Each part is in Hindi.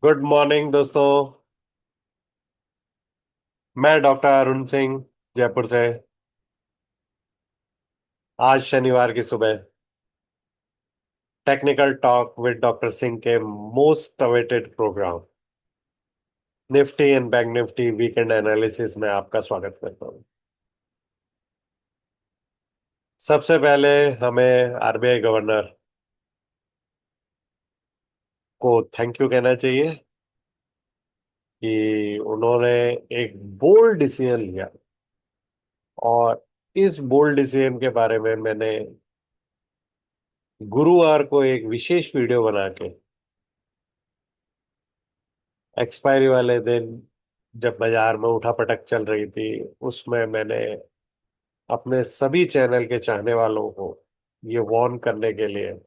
गुड मॉर्निंग दोस्तों। मैं डॉक्टर अरुण सिंह, जयपुर से। आज शनिवार की सुबह technical talk with doctor Singh के most awaited programme Nifty and bank Nifty weekend analysis में आपका स्वागत करता हूं। सबसे पहले हमें आरबीआई गवर्नर को थैंक यू कहना चाहिए कि उन्होंने एक बोल्ड डिसीजन लिया। और इस बोल्ड डिसीजन के बारे में मैंने गुरुवार को एक विशेष वीडियो बना के एक्सपायरी वाले दिन, जब बाजार में उठापटक चल रही थी, उसमें मैंने अपने सभी चैनल के चाहने वालों को ये वार्न करने के लिए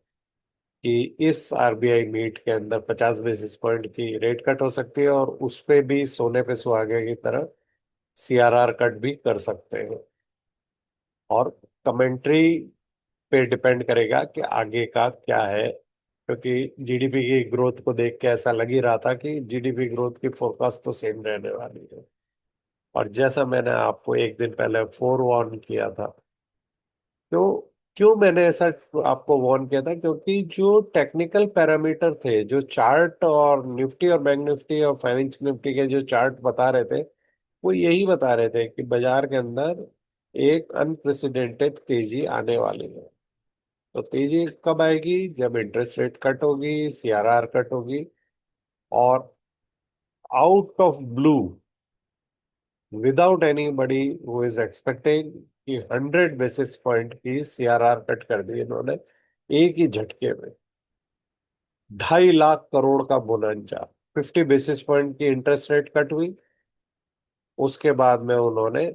कि इस आरबीआई मीट के अंदर 50 बेसिस पॉइंट की रेट कट हो सकती है और उस पे भी सोने पे सुहागे की तरह सीआरआर कट भी कर सकते हैं। और कमेंट्री पे डिपेंड करेगा कि आगे का क्या है, क्योंकि जीडीपी की ग्रोथ को देख के ऐसा लग ही रहा था कि जीडीपी ग्रोथ की फोरकास्ट तो सेम रहने वाली है। और जैसा मैंने आपको एक दिन पहले फोर वार्न किया था, तो क्यों मैंने ऐसा आपको वार्न किया था, क्योंकि जो टेक्निकल पैरामीटर थे, जो चार्ट और निफ्टी और बैंक निफ्टी और फाइनेंस निफ्टी के जो चार्ट बता रहे थे, वो यही बता रहे थे कि बाजार के अंदर एक अनप्रेसिडेंटेड तेजी आने वाली है। तो तेजी कब आएगी? जब इंटरेस्ट रेट कट होगी, सीआरआर कट होगी, और out of blue, without anybody who is expecting कि 100 बेसिस पॉइंट की सीआरआर कट कर दी इन्होंने एक ही झटके में। 2.5 लाख करोड़ का बोनांचा, 50 बेसिस पॉइंट की इंटरेस्ट रेट कट हुई। उसके बाद में उन्होंने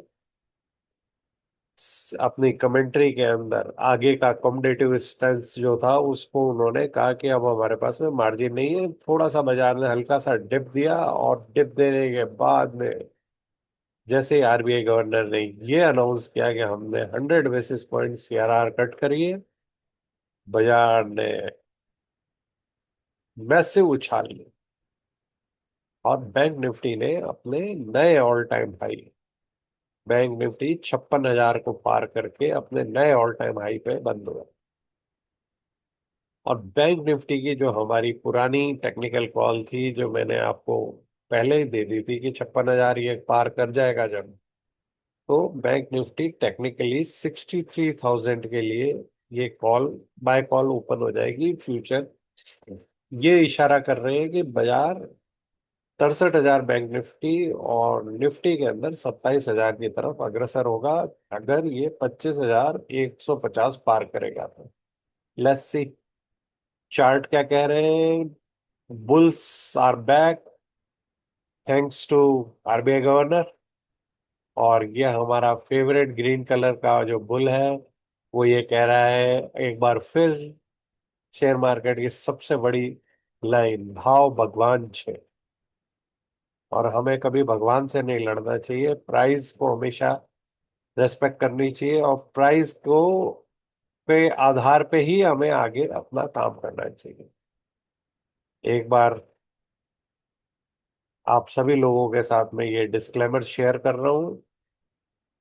अपनी कमेंट्री के अंदर आगे का कॉम्पिटेटिव स्ट्रेंथ जो था उसको उन्होंने कहा कि अब हमारे पास में मार्जिन नहीं है। थोड़ा सा बाजार ने हल्का सा डिप दिया, और डिप देने के बाद में जैसे आरबीआई गवर्नर ने ये अनाउंस किया कि हमने 100 बेसिस पॉइंट सीआरआर कट करी है, बाजार ने मैसिव उछाल ली। और बैंक निफ्टी ने अपने नए all time high, bank Nifty 56,000 को पार करके अपने नए ऑल टाइम हाई पे बंद हुआ। और बैंक निफ्टी की जो हमारी पुरानी टेक्निकल कॉल थी, जो मैंने आपको पहले ही दे दी थी कि 56,000 ये पार कर जाएगा जब, तो बैंक निफ्टी टेक्निकली 63,000 के लिए ये कॉल, बाय कॉल ओपन हो जाएगी। फ्यूचर ये इशारा कर रहे हैं कि बाजार 63,000 बैंक निफ्टी और निफ्टी के अंदर 27,000 की तरफ अग्रसर होगा, अगर ये 25,150 पार करेगा तो। लेट्स सी चार्ट क्या कह रहे हैं। Bulls are back thanks to RBI governor. और ये हमारा फेवरेट ग्रीन कलर का जो बुल है, वो ये कह रहा है एक बार फिर शेयर मार्केट की सबसे बड़ी लाइन, भाव भगवान छे। और हमें कभी भगवान से नहीं लड़ना चाहिए, प्राइस को हमेशा रेस्पेक्ट करनी चाहिए, और प्राइस को पे आधार पे ही हमें आगे अपना काम करना चाहिए। एक बार आप सभी लोगों के साथ में ये डिस्क्लेमर शेयर कर रहा हूँ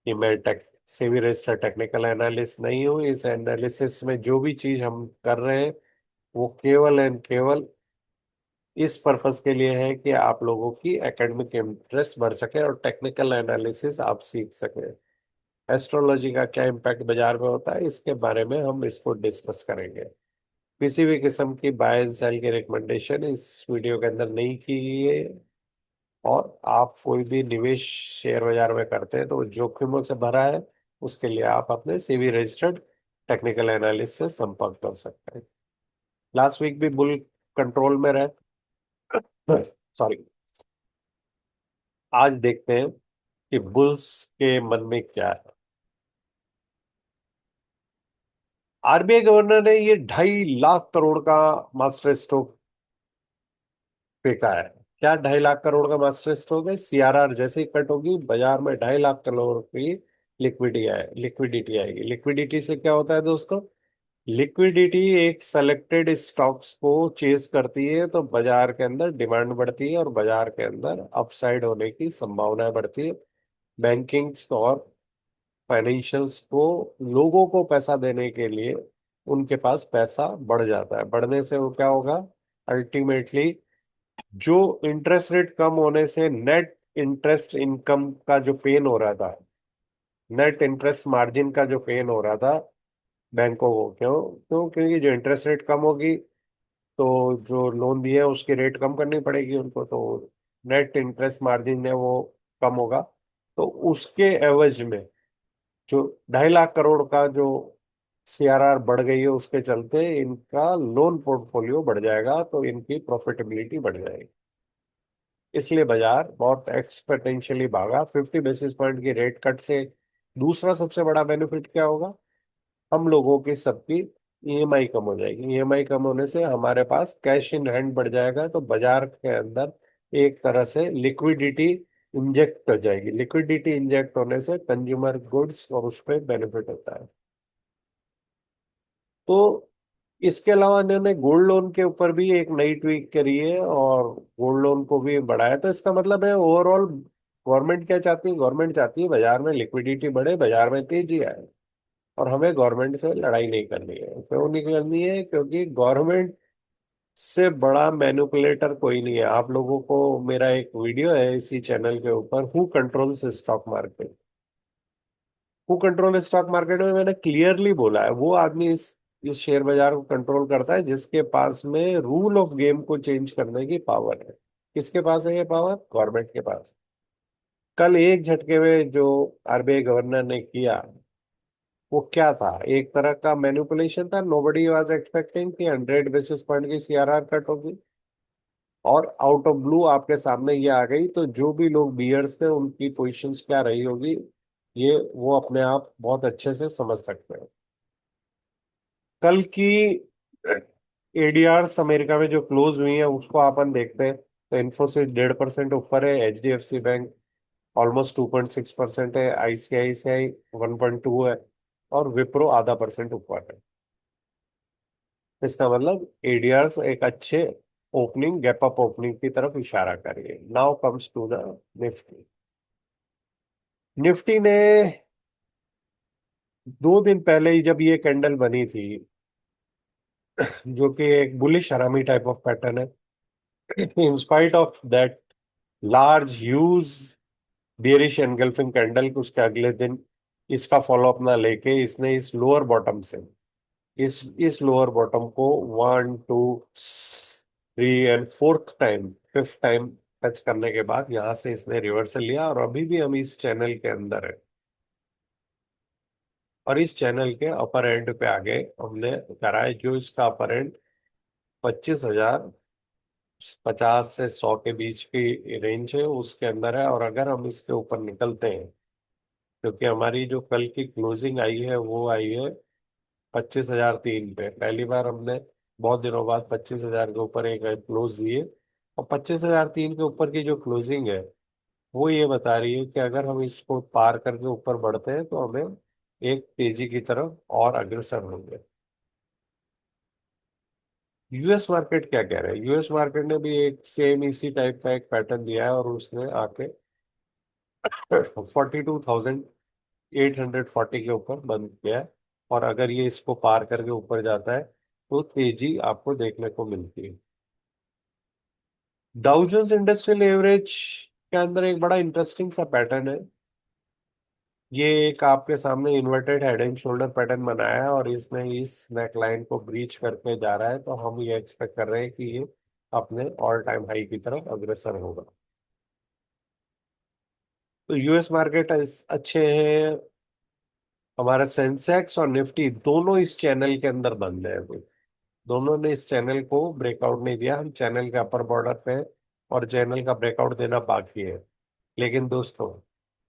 कि मैं tech savvy registered technical analyst नहीं हूँ। इस एनालिसिस में जो भी चीज हम कर रहे हैं, वो केवल एंड केवल इस पर्पस के लिए है कि आप लोगों की एकेडमिक इंटरेस्ट बढ़ सके और टेक्निकल एनालिसिस आप सीख सके। एस्ट्रोलॉजी का क्या इम्पैक्ट बाजार में होता है, इसके बारे में हम इसको डिस्कस करेंगे। किसी भी किस्म की बाय एंड सेल की रिकमेंडेशन इस वीडियो के अंदर नहीं की गई है। और आप कोई भी निवेश शेयर बाजार में करते हैं तो वो जोखिमों से भरा है। उसके लिए आप अपने सेबी रजिस्टर्ड टेक्निकल एनालिस्ट से संपर्क कर सकते हैं। लास्ट वीक भी बुल कंट्रोल में रहे। सॉरी। आज देखते हैं कि बुल्स के मन में क्या है। आरबीआई गवर्नर ने ये 2.5 लाख करोड़ का मास्टर स्ट्रोक फेंका है। क्या 2.5 लाख करोड़ का मास्टर स्ट्रोक है? सीआरआर जैसे ही कट होगी, बाजार में 2.5 लाख करोड़ की लिक्विडिटी आएगी। लिक्विडिटी से क्या होता है दोस्तों? लिक्विडिटी एक सेलेक्टेड स्टॉक्स को चेस करती है तो बाजार के अंदर डिमांड बढ़ती है और बाजार के अंदर अपसाइड होने की संभावनाएं बढ़ती है। बैंकिंग और फाइनेंशियल्स को, लोगों को पैसा देने के लिए उनके पास पैसा बढ़ जाता है। बढ़ने से वो क्या होगा, अल्टीमेटली जो इंटरेस्ट रेट कम होने से नेट इंटरेस्ट इनकम का जो पेन हो रहा था, नेट इंटरेस्ट मार्जिन का जो पेन हो रहा था बैंकों को, क्यों क्यों क्योंकि जो इंटरेस्ट रेट कम होगी तो जो लोन दिए है उसकी रेट कम करनी पड़ेगी उनको, तो नेट इंटरेस्ट मार्जिन है वो कम होगा। तो उसके एवज में जो 2.5 लाख करोड़ का जो सीआरआर बढ़ गई है उसके चलते इनका लोन पोर्टफोलियो बढ़ जाएगा, तो इनकी प्रॉफिटेबिलिटी बढ़ जाएगी। इसलिए बाजार बहुत एक्सपोनेंशियली भागा 50 बेसिस पॉइंट की रेट कट से। दूसरा सबसे बड़ा बेनिफिट क्या होगा, हम लोगों की सबकी ईएमआई कम हो जाएगी। ईएमआई कम होने से हमारे पास कैश इन हैंड बढ़ जाएगा, तो बाजार के अंदर एक तरह से लिक्विडिटी इंजेक्ट हो जाएगी। लिक्विडिटी इंजेक्ट होने से कंज्यूमर गुड्स और उस पर बेनिफिट होता है। तो इसके अलावा इन्होंने गोल्ड लोन के ऊपर भी एक नई ट्वीक करी है और गोल्ड लोन को भी बढ़ाया। तो इसका मतलब है ओवरऑल गवर्नमेंट क्या चाहती है, गवर्नमेंट चाहती है बाजार में लिक्विडिटी बढ़े, बाजार में तेजी आए। और हमें गवर्नमेंट से लड़ाई नहीं करनी है। क्यों नहीं करनी है, क्योंकि गवर्नमेंट से बड़ा मैनिपुलेटर कोई नहीं है। आप लोगों को मेरा एक वीडियो है इसी चैनल के ऊपर, who controls stock market. Who control stock market में मैंने क्लियरली बोला है, वो आदमी इस शेयर बाजार को कंट्रोल करता है जिसके पास में रूल ऑफ गेम को चेंज करने की पावर है। किसके पास है ये पावर, गवर्नमेंट के पास। कल एक झटके में जो आरबीआई गवर्नर ने किया वो क्या था, एक तरह का मैनिपुलेशन था। नोबडी वाज एक्सपेक्टिंग कि 100 बेसिस पॉइंट की सीआरआर कट होगी और आउट ऑफ ब्लू आपके सामने ये आ गई। तो जो भी लोग बियर्स थे उनकी पोजीशंस क्या रही होगी, ये वो अपने आप बहुत अच्छे से समझ सकते हैं। कल की एडीआर्स अमेरिका में जो क्लोज हुई है उसको अपन देखते हैं, तो इन्फोसिस 1.5% ऊपर है, एचडीएफसी बैंक ऑलमोस्ट 2.6% है, आईसीआईसीआई 1.2 है और विप्रो ½ % ऊपर है। इसका मतलब एडीआर्स एक अच्छे ओपनिंग, गैप अप ओपनिंग की तरफ इशारा कर रही है। Now comes to the Nifty. Nifty ने 2 दिन पहले ही जब ये कैंडल बनी थी, जो कि एक बुलिश हरामी टाइप ऑफ पैटर्न है, in spite of that large huge bearish engulfing candle, उसके अगले दिन इसका फॉलो अप ना लेके इसने इस लोअर बॉटम से, इस लोअर बॉटम को 1 2 3 and fourth time, fifth time touch करने के बाद यहां से इसने रिवर्सल लिया और अभी भी हम इस चैनल के अंदर है। और इस चैनल के अपर एंड पे आगे हमने करा है, जो इसका अपर एंड 25,050 से 100 के बीच की रेंज है उसके अंदर है। और अगर हम इसके ऊपर निकलते हैं, क्योंकि हमारी जो कल की क्लोजिंग आई है वो आई है 25,003 पे, पहली बार हमने बहुत दिनों बाद 25,000 के ऊपर एक क्लोज दिए। और 25,003 के ऊपर की जो क्लोजिंग है वो ये बता रही है कि अगर हम इसको पार करके ऊपर बढ़ते हैं तो हमें एक तेजी की तरफ और अग्रसर होंगे। यूएस मार्केट क्या कह रहा है, यूएस मार्केट ने भी एक सेम इसी टाइप का एक पैटर्न दिया है और उसने आके 42,840 के ऊपर बंद किया है। और अगर ये इसको पार करके ऊपर जाता है तो तेजी आपको देखने को मिलती है। डाउ जोन्स इंडस्ट्रियल एवरेज के अंदर एक बड़ा इंटरेस्टिंग सा पैटर्न है। ये एक आपके सामने inverted head and shoulder pattern बनाया है और इसने इस नेक लाइन को ब्रीच करके जा रहा है, तो हम ये एक्सपेक्ट कर रहे हैं कि ये अपने ऑल टाइम हाई की तरफ अग्रसर होगा। तो यूएस मार्केट अच्छे हैं। हमारा सेंसेक्स और निफ्टी दोनों इस चैनल के अंदर बंद है अभी। दोनों ने इस चैनल को ब्रेकआउट नहीं दिया। हम चैनल के अपर बॉर्डर पे हैं और चैनल का ब्रेकआउट देना बाकी है। लेकिन दोस्तों,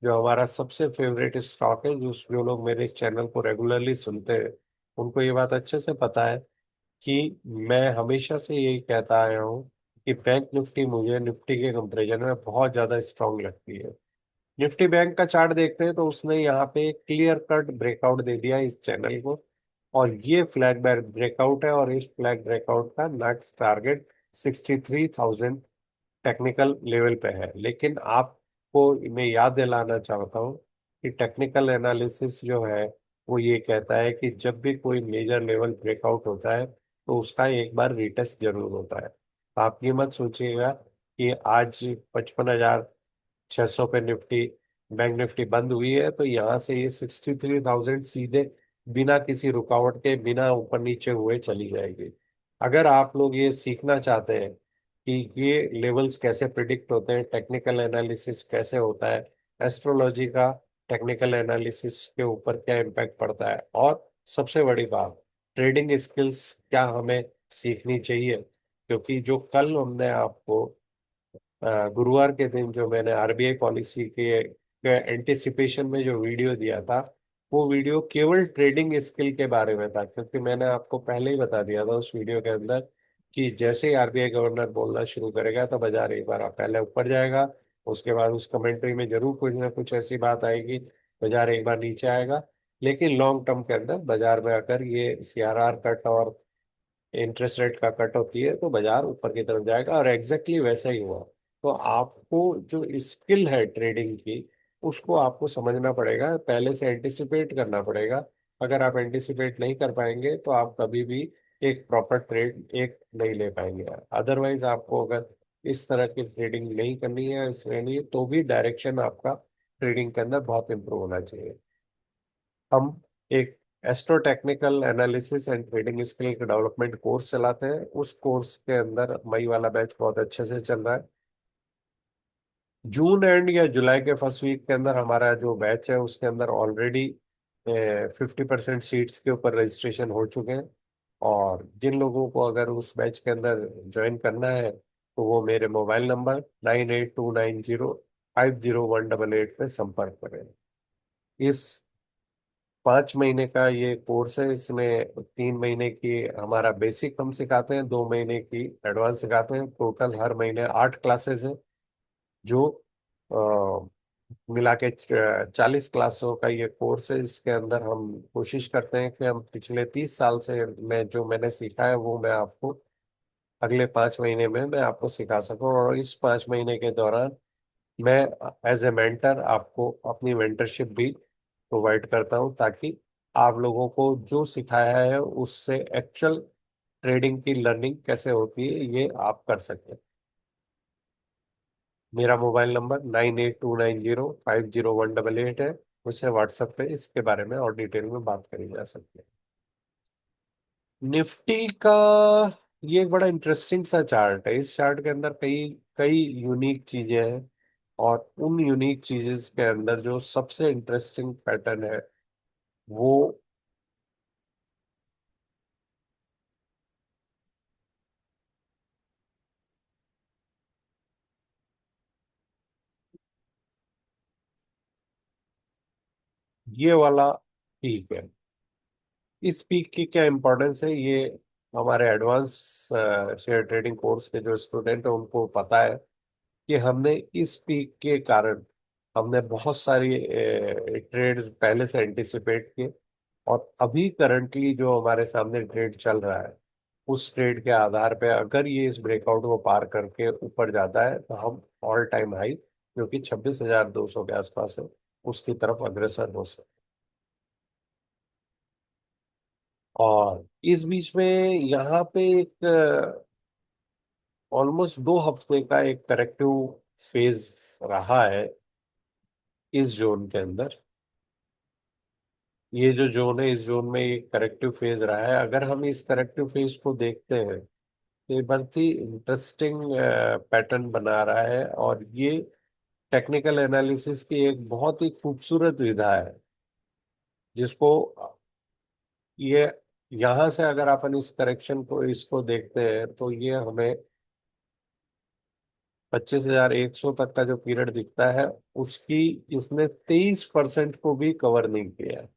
जो हमारा सबसे फेवरेट स्टॉक है, जो लोग मेरे इस चैनल को रेगुलरली सुनते हैं उनको ये बात अच्छे से पता है कि मैं हमेशा से यही कहता आया हूँ कि बैंक निफ्टी मुझे निफ्टी के कंपैरिजन में बहुत ज्यादा स्ट्रांग लगती है। निफ्टी बैंक का चार्ट देखते हैं तो उसने यहाँ पे क्लियर कट ब्रेकआउट दे दिया इस चैनल को और ये फ्लैग ब्रेकआउट है, और इस फ्लैग ब्रेकआउट का नेक्स्ट टारगेट 63,000 टेक्निकल लेवल पे है। लेकिन आपको मैं याद दिलाना चाहता हूँ कि टेक्निकल एनालिसिस जो है वो ये कहता है कि जब भी कोई मेजर लेवल ब्रेकआउट होता है तो उसका एक बार रीटेस्ट जरूर होता है। तो आप ये मत सोचिएगा कि आज 55,600 पे निफ्टी, बैंक निफ्टी बंद हुई है तो यहाँ से ये 63,000 सीधे बिना किसी रुकावट के, बिना ऊपर नीचे हुए चली जाएगी। अगर आप लोग ये सीखना चाहते हैं कि ये लेवल्स कैसे प्रिडिक्ट होते हैं, टेक्निकल एनालिसिस कैसे होता है, एस्ट्रोलॉजी का टेक्निकल एनालिसिस के ऊपर क्या इम्पैक्ट पड़ता है, और सबसे बड़ी बात, ट्रेडिंग स्किल्स क्या हमें सीखनी चाहिए। क्योंकि जो कल हमने आपको गुरुवार के दिन जो मैंने आरबीआई पॉलिसी के एंटिसिपेशन में जो वीडियो दिया था, वो वीडियो केवल ट्रेडिंग स्किल के बारे में था। क्योंकि मैंने आपको पहले ही बता दिया था उस वीडियो के अंदर कि जैसे ही आरबीआई गवर्नर बोलना शुरू करेगा तो बाजार एक बार पहले ऊपर जाएगा, उसके बाद उस कमेंट्री में जरूर कुछ ना कुछ ऐसी बात आएगी, बाजार एक बार नीचे आएगा। लेकिन लॉन्ग टर्म के अंदर बाजार में अगर ये सीआरआर कट और इंटरेस्ट रेट का कट होती है तो बाजार ऊपर की तरफ जाएगा, और एग्जैक्टली वैसा ही हुआ। तो आपको जो स्किल है ट्रेडिंग की, उसको आपको समझना पड़ेगा, पहले से एंटिसिपेट करना पड़ेगा। अगर आप एंटिसिपेट नहीं कर पाएंगे तो आप कभी भी एक प्रॉपर ट्रेड एक नहीं ले पाएंगे। अदरवाइज आपको अगर इस तरह की ट्रेडिंग नहीं करनी है, इसमें नहीं, तो भी डायरेक्शन आपका ट्रेडिंग के अंदर बहुत इंप्रूव होना चाहिए। हम एक astro technical analysis and trading skill के डेवलपमेंट कोर्स चलाते हैं। उस कोर्स के अंदर मई वाला बैच बहुत अच्छे से चल रहा है। जून एंड या जुलाई के फर्स्ट वीक के अंदर हमारा जो बैच है उसके अंदर ऑलरेडी 50% सीट्स के ऊपर रजिस्ट्रेशन हो चुके हैं। और जिन लोगों को अगर उस बैच के अंदर ज्वाइन करना है तो वो मेरे मोबाइल नंबर 9829050188 पे संपर्क करें। इस 5 महीने का ये कोर्स है। इसमें 3 महीने की हमारा बेसिक हम सिखाते हैं, 2 महीने की एडवांस सिखाते हैं। टोटल हर महीने 8 क्लासेस हैं, जो मिला के 40 क्लासों का ये कोर्स है। इसके अंदर हम कोशिश करते हैं कि हम पिछले 30 साल से मैं जो मैंने सीखा है वो मैं आपको अगले 5 महीने में मैं आपको सिखा सकूं। और इस 5 महीने के दौरान मैं एज ए मेंटर आपको अपनी मेंटरशिप भी प्रोवाइड करता हूं, ताकि आप लोगों को जो सिखाया है उससे एक्चुअल ट्रेडिंग की लर्निंग कैसे होती है ये आप कर सकते हैं। मेरा मोबाइल नंबर 9829050188 है। मुझसे व्हाट्सएप पे इसके बारे में और डिटेल में बात करी जा सकती है। निफ्टी का ये एक बड़ा इंटरेस्टिंग सा चार्ट है। इस चार्ट के अंदर कई कई यूनिक चीजें हैं, और उन यूनिक चीजेस के अंदर जो सबसे इंटरेस्टिंग पैटर्न है वो ये वाला पीक है। इस पीक की क्या इम्पोर्टेंस है ये हमारे एडवांस शेयर ट्रेडिंग कोर्स के जो स्टूडेंट है उनको पता है कि हमने इस पीक के कारण हमने बहुत सारी ट्रेड्स पहले से एंटिसिपेट किए। और अभी करंटली जो हमारे सामने ट्रेड चल रहा है उस ट्रेड के आधार पे अगर ये इस ब्रेकआउट को पार करके ऊपर जाता है तो हम ऑल टाइम हाई जो कि 26,200 के आसपास है उसकी तरफ अग्रसर हो सकते हैं। और इस बीच में यहाँ पे एक ऑलमोस्ट 2 हफ्ते का एक करेक्टिव फेज रहा है इस जोन के अंदर। ये जो जोन है, इस जोन में एक करेक्टिव फेज रहा है। अगर हम इस करेक्टिव फेज को देखते हैं तो ये बहुत ही इंटरेस्टिंग पैटर्न बना रहा है। और ये टेक्निकल एनालिसिस की एक बहुत ही खूबसूरत विधा है, जिसको ये यहाँ से अगर अपन इस करेक्शन को इसको देखते हैं तो ये हमें 25,100 तक का जो पीरियड दिखता है उसकी इसने 23% को भी कवर नहीं किया है।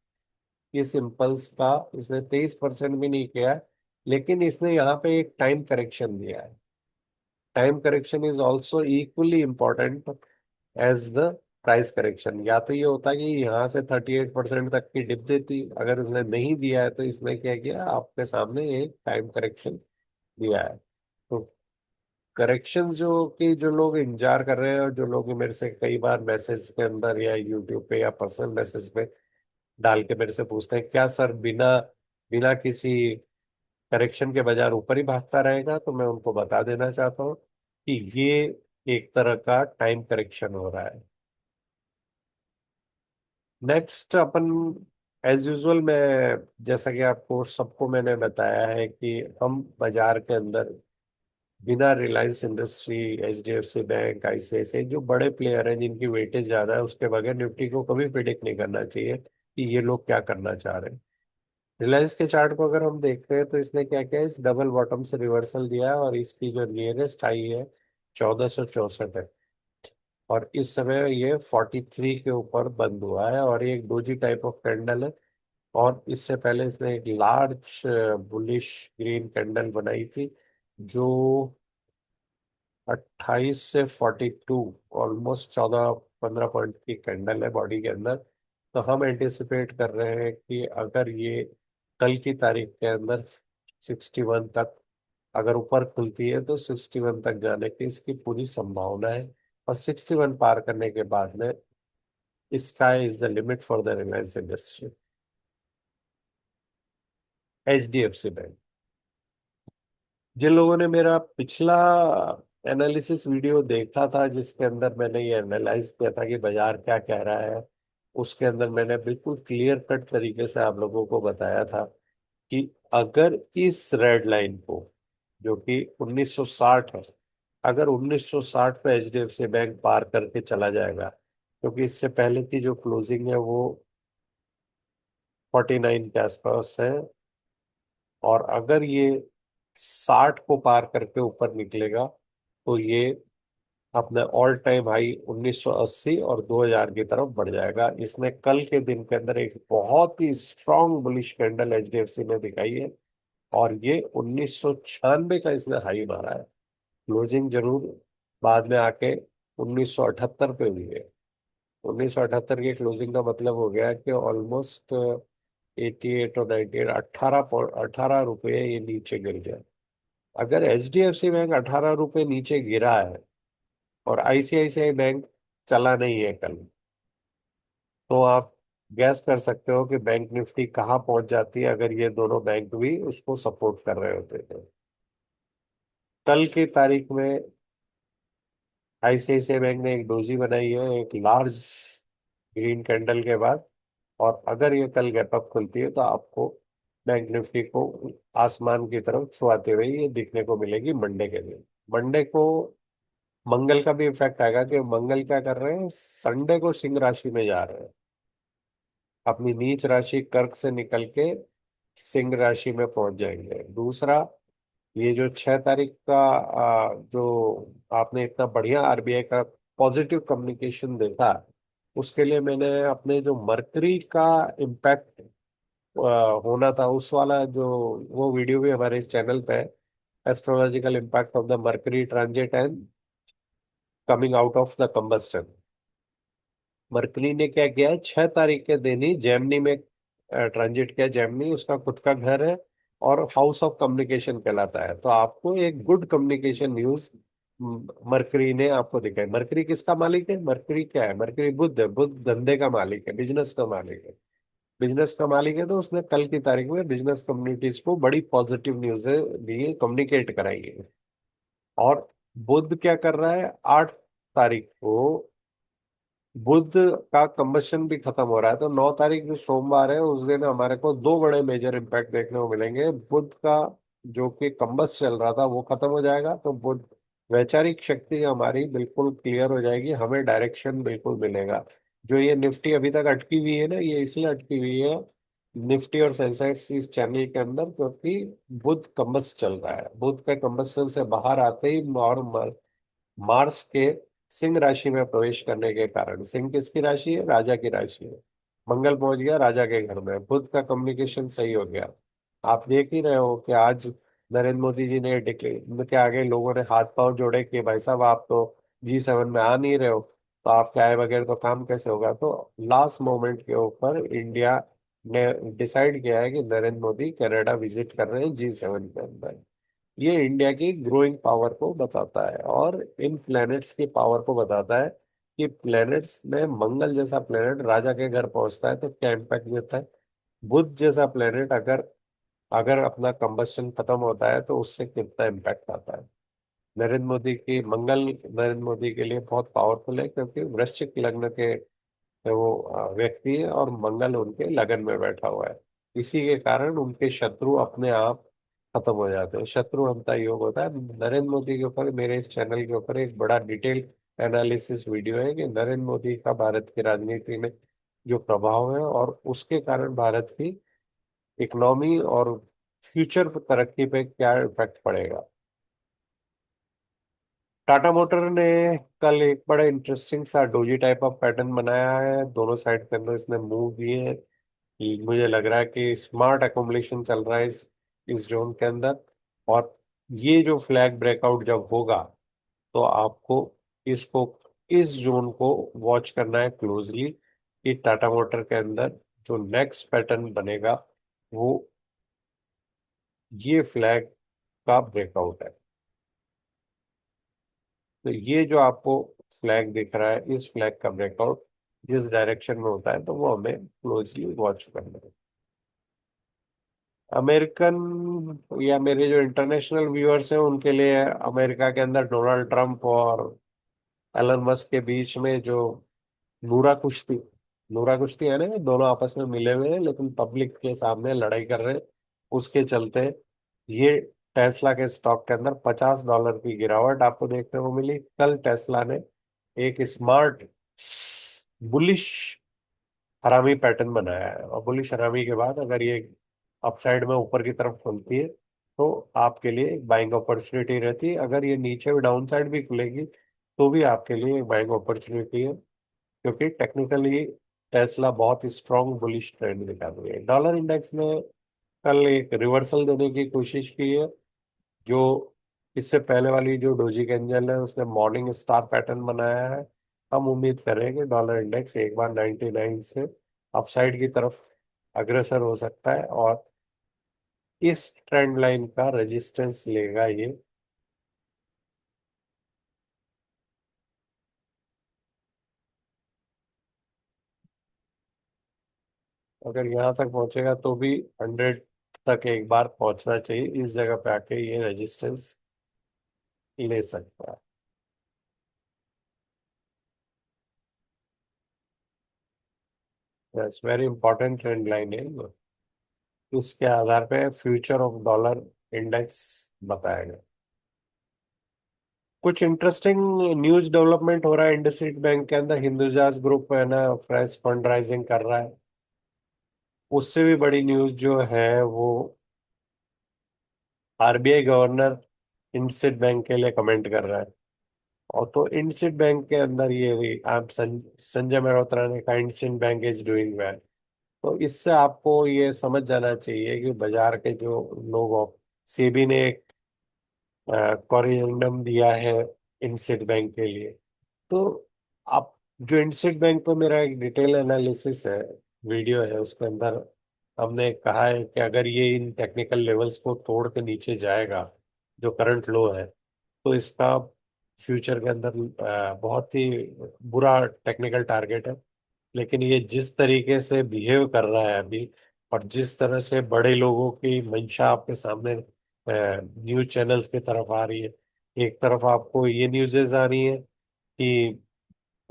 इस इम्पल्स का इसने 23% भी नहीं किया है। लेकिन इसने यहाँ पे एक टाइम करेक्शन दिया है। Time correction is also equally important as the price correction. या तो ये होता कि यहाँ से 38% तक की डिप देती, अगर उसने नहीं दिया है तो इसने क्या किया, आपके सामने एक टाइम करेक्शन दिया है। तो करेक्शंस जो कि जो लोग इंतजार कर रहे हैं, और जो लोग मेरे से कई बार मैसेज के अंदर या यूट्यूब पे या पर्सनल मैसेज पे डाल के मेरे से पूछते हैं, क्या सर बिना बिना किसी करेक्शन के बाजार ऊपर ही भागता रहेगा, तो मैं उनको बता देना चाहता हूँ कि ये एक तरह का टाइम करेक्शन हो रहा है। नेक्स्ट अपन, एज यूजुअल, मैं जैसा कि आपको सबको मैंने बताया है कि हम बाजार के अंदर बिना Reliance industry, HDFC bank, ICICI, जो बड़े प्लेयर हैं जिनकी वेटेज ज्यादा है, उसके बगैर निफ्टी को कभी प्रिडिक्ट नहीं करना चाहिए कि ये लोग क्या करना चाह रहे हैं। रिलायंस के चार्ट को अगर हम देखते हैं तो इसने क्या किया, इस डबल बॉटम से रिवर्सल दिया है, और इसकी जो नियरेस्ट हाई है 1464 है, और इस समय ये 43 के ऊपर बंद हुआ है, और ये एक डोजी टाइप ऑफ कैंडल है। और इससे पहले इसने एक लार्ज बुलिश ग्रीन कैंडल बनाई थी, जो 28 से 42, ऑलमोस्ट 14-15 पॉइंट की कैंडल है बॉडी के अंदर। तो हम एंटिसिपेट कर रहे हैं कि अगर ये कल की तारीख के अंदर 61 तक अगर ऊपर खुलती है, तो 61 तक जाने की इसकी पूरी संभावना है। और 61 पार करने के बाद में sky is the limit for the Reliance industry. HDFC bank, जिन लोगों ने मेरा पिछला एनालिसिस वीडियो देखा था, जिसके अंदर मैंने ये एनालाइज किया था कि बाजार क्या कह रहा है, उसके अंदर मैंने बिल्कुल क्लियर कट तरीके से आप लोगों को बताया था कि अगर इस रेड लाइन को, जो कि 1960 है, अगर 1960 पे एचडीएफसी बैंक पार करके चला जाएगा, क्योंकि इससे पहले की जो क्लोजिंग है वो 49 के आसपास है, और अगर ये 60 को पार करके ऊपर निकलेगा, तो ये अपने ऑल टाइम हाई 1980 और 2000 की तरफ बढ़ जाएगा। इसने कल के दिन के अंदर एक बहुत ही स्ट्रांग बुलिश कैंडल एचडीएफसी ने दिखाई है, और ये 1996 का इसने हाई मारा है। क्लोजिंग जरूर बाद में आके 1978 पे हुई है। 1978 की क्लोजिंग का मतलब हो गया कि ऑलमोस्ट 88 और 98, 18 रुपये ये नीचे गिर गया। अगर एचडीएफसी बैंक 18 रुपये नीचे गिरा है, और आईसीआईसीआई बैंक चला नहीं है कल, तो आप गैस कर सकते हो कि बैंक निफ्टी कहाँ पहुंच जाती है अगर ये दोनों बैंक भी उसको सपोर्ट कर रहे होते थे। कल की तारीख में आईसीआईसीआई बैंक ने एक डोजी बनाई है, एक लार्ज ग्रीन कैंडल के बाद, और अगर ये कल गैप अप खुलती है, तो आपको बैंक निफ्टी को आसमान की तरफ छुआते हुए ये दिखने को मिलेगी मंडे के दिन। मंडे को मंगल का भी इफेक्ट आएगा, कि मंगल क्या कर रहे हैं, संडे को सिंह राशि में जा रहे हैं, अपनी नीच राशि कर्क से निकल के सिंह राशि में पहुंच जाएंगे। दूसरा, ये जो 6 तारीख का जो आपने इतना बढ़िया आरबीआई का पॉजिटिव कम्युनिकेशन देखा, उसके लिए मैंने अपने जो मरकरी का इम्पैक्ट होना था उस वाला जो, वो वीडियो भी हमारे इस चैनल पे है, astrological impact of the mercury transit and coming out of the combustion. Mercury ने क्या किया है, 6 तारीख के दिन ही जेमिनी में ट्रांजिट किया। जेमिनी उसका खुद का घर है, और हाउस ऑफ कम्युनिकेशन कहलाता है। तो आपको एक गुड कम्युनिकेशन न्यूज मरकरी ने आपको दिखाई। मरकरी किसका मालिक है, मरकरी क्या है, मरकरी बुध है। बुध धंधे का मालिक है, बिजनेस का मालिक है। बिजनेस का मालिक है, तो उसने कल की तारीख में बिजनेस कम्युनिटीज को बड़ी पॉजिटिव न्यूज दिए, कम्युनिकेट कराई है। और बुध क्या कर रहा है, 8 तारीख को बुध का कंबशन भी खत्म हो रहा है। तो 9 तारीख जो सोमवार है, उस दिन हमारे को दो बड़े मेजर इम्पैक्ट देखने को मिलेंगे। बुध का जो कि कंबस चल रहा था वो खत्म हो जाएगा, तो बुध वैचारिक शक्ति हमारी बिल्कुल क्लियर हो जाएगी, हमें डायरेक्शन बिल्कुल मिलेगा। जो ये निफ्टी अभी तक अटकी हुई है ना, ये इसलिए अटकी हुई है, निफ्टी और सेंसेक्स इस चैनल के अंदर, क्योंकि बुध कंबस चल रहा है। बुध के कंबसन से बाहर आते ही और मार्स के सिंह राशि में प्रवेश करने के कारण, सिंह किसकी राशि है, राजा की राशि है, मंगल पहुंच गया राजा के घर में, बुध का कम्युनिकेशन सही हो गया। आप देख ही रहे हो कि आज नरेंद्र मोदी जी ने डिक्लेयर के आगे लोगों ने हाथ पांव जोड़े कि भाई साहब आप तो G7 में आ नहीं रहे हो। तो आपके आए बगैर तो काम कैसे होगा। तो लास्ट मोमेंट के ऊपर इंडिया ने डिसाइड किया है कि नरेंद्र मोदी कनाडा विजिट कर रहे हैं G7 के अंदर। ये इंडिया की ग्रोइंग पावर को बताता है और इन प्लैनेट्स की पावर को बताता है कि प्लैनेट्स में मंगल जैसा प्लैनेट राजा के घर पहुंचता है तो क्या इम्पैक्ट देता है। बुध जैसा प्लैनेट अगर अगर अपना कंबस्शन खत्म होता है तो उससे कितना इम्पैक्ट आता है। मंगल नरेंद्र मोदी के लिए बहुत पावरफुल है क्योंकि वृश्चिक लग्न के वो व्यक्ति है और मंगल उनके लगन में बैठा हुआ है। इसी के कारण उनके शत्रु अपने आप खत्म हो जाते हैं। शत्रु हंता योग होता है। नरेंद्र मोदी के ऊपर मेरे इस चैनल के ऊपर एक बड़ा डिटेल एनालिसिस वीडियो है कि नरेंद्र मोदी का भारत की राजनीति में जो प्रभाव है और उसके कारण भारत की इकोनॉमी और फ्यूचर तरक्की पे क्या इफेक्ट पड़ेगा। टाटा मोटर ने कल एक बड़ा इंटरेस्टिंग सा डोजी टाइप ऑफ पैटर्न बनाया है। दोनों साइड के अंदर इसने मूव किए हैं कि मुझे लग रहा है कि स्मार्ट एकोमोडेशन चल रहा है इस जोन के अंदर। और ये जो फ्लैग ब्रेकआउट जब होगा तो आपको इसको इस जोन को वॉच करना है क्लोजली कि टाटा मोटर के अंदर जो नेक्स्ट पैटर्न बनेगा वो ये फ्लैग का ब्रेकआउट है। तो ये जो आपको फ्लैग दिख रहा है इस फ्लैग का ब्रेकआउट जिस डायरेक्शन में होता है तो वो हमें क्लोजली वॉच करना है। अमेरिकन या मेरे जो इंटरनेशनल व्यूअर्स हैं उनके लिए अमेरिका के अंदर डोनाल्ड ट्रंप और एलन मस्क के बीच में जो नूरा कुश्ती नूरा कुश्ती है ना, ये दोनों आपस में मिले हुए हैं लेकिन पब्लिक के सामने लड़ाई कर रहे हैं। उसके चलते ये टेस्ला के स्टॉक के अंदर $50 की गिरावट आपको देखने को मिली। कल टेस्ला ने एक स्मार्ट बुलिश हरामी पैटर्न बनाया है और बुलिश हरामी के बाद अगर ये अपसाइड में ऊपर की तरफ खुलती है तो आपके लिए एक बाइंग अपॉर्चुनिटी रहती है। अगर ये नीचे भी डाउन साइड भी खुलेगी तो भी आपके लिए एक बाइंग अपॉर्चुनिटी है क्योंकि टेक्निकली टेस्ला बहुत ही स्ट्रॉन्ग बुलिश ट्रेंड दिखा रही है। डॉलर इंडेक्स ने कल एक रिवर्सल देने की कोशिश की है। जो इससे पहले वाली जो डोजी कैंडल है उसने मॉर्निंग स्टार पैटर्न बनाया है। हम उम्मीद कर रहे हैं कि डॉलर इंडेक्स एक बार 99 से अपसाइड की तरफ अग्रसर हो सकता है और इस ट्रेंड लाइन का रेजिस्टेंस लेगा ये। अगर यहाँ तक पहुंचेगा तो भी 100 तक एक बार पहुंचना चाहिए। इस जगह पे आके ये रेजिस्टेंस ले सकता है। Yes, very important trend line है ये। उसके आधार पे फ्यूचर ऑफ डॉलर इंडेक्स बताया गया। कुछ इंटरेस्टिंग न्यूज डेवलपमेंट हो रहा है इंडसइंड बैंक के अंदर। हिंदुजाज ग्रुप है ना फ्रेश फंड राइजिंग कर रहा है। उससे भी बड़ी न्यूज जो है वो आरबीआई गवर्नर इंडसइंड बैंक के लिए कमेंट कर रहा है। और तो इंडसइंड बैंक के अंदर ये भी आप संजय मल्होत्रा ने कहा IndusInd bank is doing well. तो इससे आपको ये समझ जाना चाहिए कि बाजार के जो लोग सेबी ने एक कॉरियंडम दिया है इंडसइंड बैंक के लिए। तो आप जो इंडसइंड बैंक पर मेरा एक डिटेल एनालिसिस है वीडियो है उसके अंदर हमने कहा है कि अगर ये इन टेक्निकल लेवल्स को तोड़ के नीचे जाएगा जो करंट लो है तो इसका फ्यूचर के अंदर बहुत ही बुरा टेक्निकल टारगेट है। लेकिन ये जिस तरीके से बिहेव कर रहा है अभी और जिस तरह से बड़े लोगों की मंशा आपके सामने न्यूज चैनल्स की तरफ आ रही है। एक तरफ आपको ये न्यूज़ेज आ रही है कि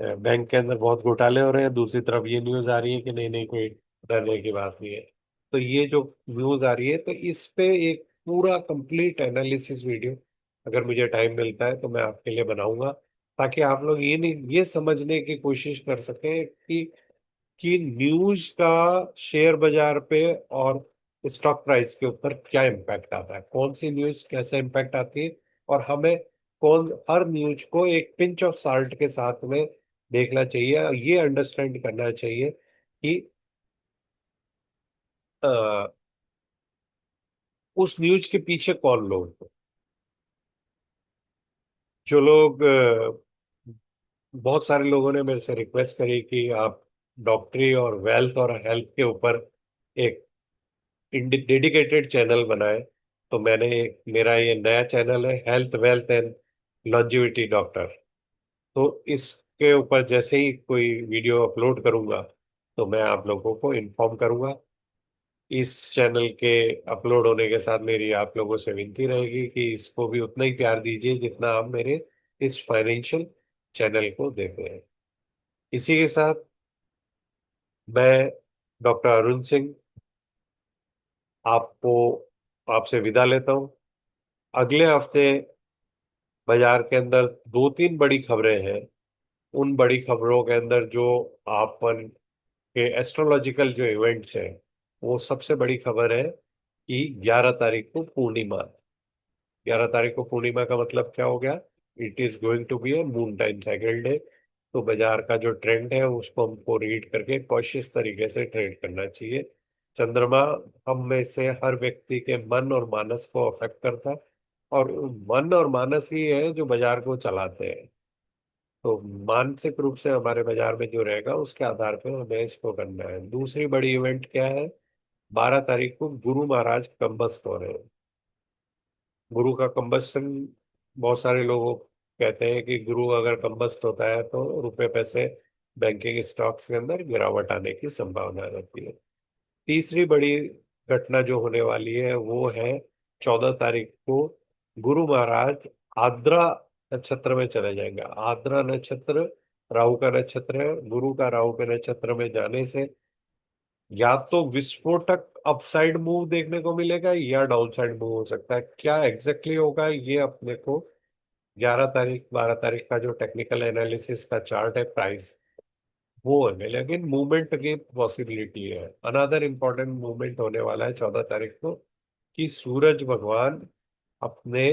बैंक के अंदर बहुत घोटाले हो रहे हैं, दूसरी तरफ ये न्यूज़ आ रही है कि नहीं नहीं कोई डरने की बात नहीं है। तो ये जो न्यूज़ आ रही है तो इस पे एक पूरा कंप्लीट एनालिसिस वीडियो अगर मुझे टाइम मिलता है तो मैं आपके लिए बनाऊंगा ताकि आप लोग ये नहीं ये समझने की कोशिश कर सकें कि न्यूज का शेयर बाजार पे और स्टॉक प्राइस के ऊपर क्या इम्पैक्ट आता है, कौन सी न्यूज कैसे इम्पैक्ट आती है और हमें कौन हर न्यूज को एक पिंच ऑफ साल्ट के साथ में देखना चाहिए और ये अंडरस्टैंड करना चाहिए कि अ, उस न्यूज के पीछे कौन लोग हैं। जो लोग बहुत सारे लोगों ने मेरे से रिक्वेस्ट करी कि आप डॉक्टरी और वेल्थ और हेल्थ के ऊपर एक डेडिकेटेड चैनल बनाए। तो मेरा ये नया चैनल है, health wealth and longevity doctor. तो इसके ऊपर जैसे ही कोई वीडियो अपलोड करूंगा तो मैं आप लोगों को इन्फॉर्म करूंगा। इस चैनल के अपलोड होने के साथ मेरी आप लोगों से विनती रहेगी कि इसको भी उतना ही प्यार दीजिए जितना आप मेरे इस फाइनेंशियल चैनल को देते हैं। इसी के साथ मैं डॉक्टर अरुण सिंह आपको आपसे विदा लेता हूं। अगले हफ्ते बाजार के अंदर दो तीन बड़ी खबरें हैं। उन बड़ी खबरों के अंदर जो आपन के एस्ट्रोलॉजिकल जो इवेंट्स हैं, वो सबसे बड़ी खबर है कि 11 तारीख को पूर्णिमा। 11 तारीख को पूर्णिमा का मतलब क्या हो गया? It is going to be a moon time cycle day. तो बाजार का जो ट्रेंड है उसको हमको रीड करके कॉशियस तरीके से ट्रेड करना चाहिए। चंद्रमा हम में से हर व्यक्ति के मन और मानस को अफेक्ट करता है, और मन और मानस ही है जो बाजार को चलाते हैं। तो मानसिक रूप से हमारे बाजार में जो रहेगा उसके आधार पर हमें इसको करना है। दूसरी बड़ी इवेंट क्या है? 12 तारीख को गुरु महाराज कंबस्ट हो रहे हैं। गुरु का कंबस्शन, बहुत सारे लोग कहते हैं कि गुरु अगर कंबस्ट होता है तो रुपए पैसे बैंकिंग स्टॉक्स के अंदर गिरावट आने की संभावना रहती है। तीसरी बड़ी घटना जो होने वाली है वो है 14 तारीख को गुरु महाराज आद्रा नक्षत्र में चले जाएंगे। आद्रा नक्षत्र राहु का नक्षत्र है। गुरु का राहु के नक्षत्र में जाने से या तो विस्फोटक अपसाइड मूव देखने को मिलेगा या डाउन साइड मूव हो सकता है। क्या एग्जैक्टली होगा ये अपने को 11 तारीख 12 तारीख का जो टेक्निकल एनालिसिस का चार्ट है प्राइस, वो है। लेकिन मूवमेंट की पॉसिबिलिटी है। अनदर इंपॉर्टेंट मूवमेंट होने वाला है 14 तारीख को कि सूरज भगवान अपने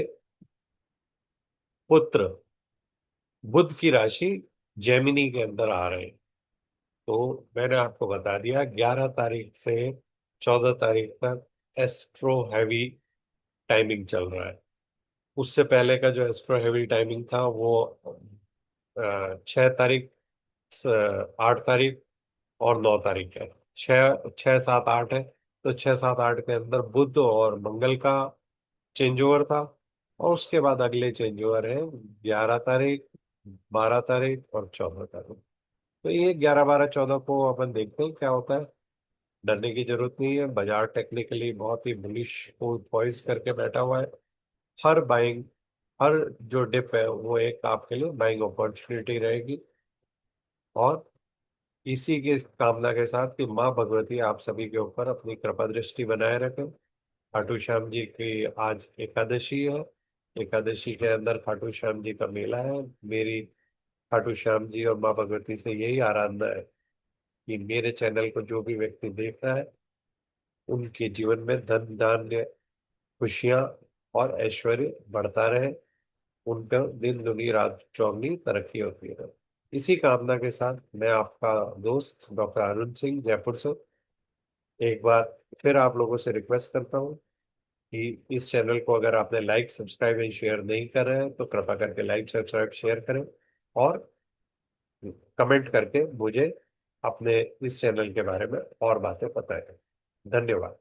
पुत्र बुध की राशि जेमिनी के अंदर आ रहे हैं। तो मैंने आपको बता दिया 11 तारीख से 14 तारीख तक एस्ट्रो हैवी टाइमिंग चल रहा है। उससे पहले का जो एस्ट्रो हैवी टाइमिंग था वो 6 तारीख, 8 तारीख और 9 तारीख है। छः छः सात आठ है। तो 6 7 8 के अंदर बुध और मंगल का चेंज ओवर था। और उसके बाद अगले चेंज ओवर है 11 तारीख, 12 तारीख और 14 तारीख। तो ये 11 12 14 को अपन देखते हैं क्या होता है। डरने की जरूरत नहीं है। बाजार टेक्निकली बहुत ही बुलिश को पॉइस करके बैठा हुआ है। हर बाइंग, हर जो डिप है वो एक आपके लिए बाइंग अपॉर्चुनिटी रहेगी। और इसी के कामना के साथ कि माँ भगवती आप सभी के ऊपर अपनी कृपा दृष्टि बनाए रखें। खाटू श्याम जी की आज एकादशी है। एकादशी के अंदर खाटू श्याम जी का मेला है। मेरी खाटू श्याम जी और माँ भगवती से यही आराधना है कि मेरे चैनल को जो भी व्यक्ति देख रहा है उनके जीवन में धन धान्य खुशियां और ऐश्वर्य बढ़ता रहे। उनका दिन दुनी रात चौगनी तरक्की होती है। इसी कामना के साथ मैं आपका दोस्त डॉक्टर अरुण सिंह जयपुर से एक बार फिर आप लोगों से रिक्वेस्ट करता हूँ कि इस चैनल को अगर आपने लाइक सब्सक्राइब एंड शेयर नहीं कर रहे हैं तो कृपा करके लाइक सब्सक्राइब शेयर करें। और कमेंट करके मुझे अपने इस चैनल के बारे में और बातें बताएं। धन्यवाद।